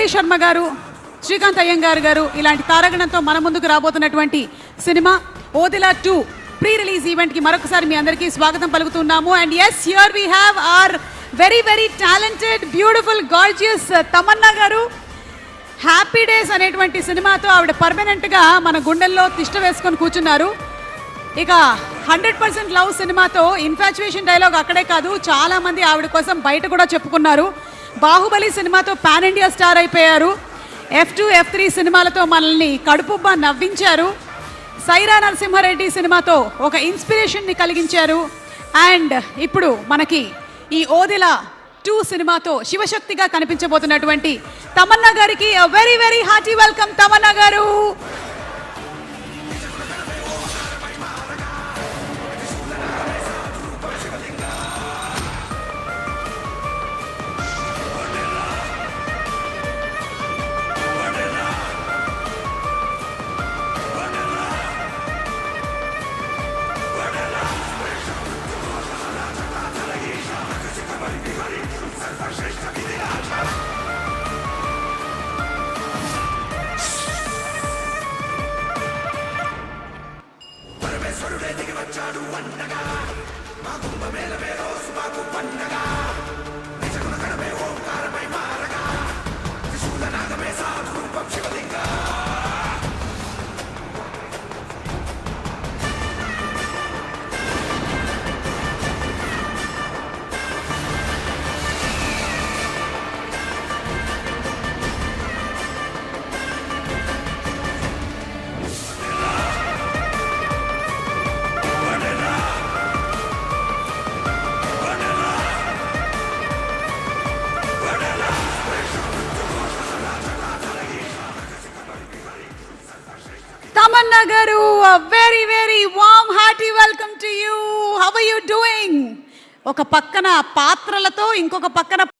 మురళీ శర్మ గారు, శ్రీకాంత్ అయ్యంగార్ గారు ఇలాంటి తారాగణంతో మన ముందుకు రాబోతున్నటువంటి సినిమా ఓదిలా 2 ప్రీ రిలీజ్ ఈవెంట్ కి మరొకసారి మీ అందరికీ స్వాగతం పలుకుతున్నాము. And yes, here we have our very talented, beautiful, gorgeous Tamannaah garu. Happy days అనేటువంటి సినిమాతో ఆవిడ పర్మనెంట్ గా మన గుండెల్లో తిష్ట వేసుకొని కూర్చున్నారు. ఇక 100% లవ్ సినిమాతో ఇన్ఫాచ్యుయేషన్ డైలాగ్ అక్కడే కాదు, చాలా మంది ఆవిడ కోసం బయట కూడా చెప్పుకున్నారు. బాహుబలి సినిమాతో పాన్ ఇండియా స్టార్ అయిపోయారు. F2, F3 సినిమాలతో మనల్ని కడుపుబ్బా నవ్వించారు. సైరా నరసింహారెడ్డి సినిమాతో ఒక ఇన్స్పిరేషన్ని కలిగించారు. అండ్ ఇప్పుడు మనకి ఈ ఓదిలా 2 సినిమాతో శివశక్తిగా కనిపించబోతున్నటువంటి తమన్నా గారికి వెరీ హార్టీ వెల్కమ్. తమన్నా గారు, తమన్నా గారు, very warm hearty welcome to you. How are you doing? ఒక పక్కన పాత్రలతో, ఇంకొక పక్కన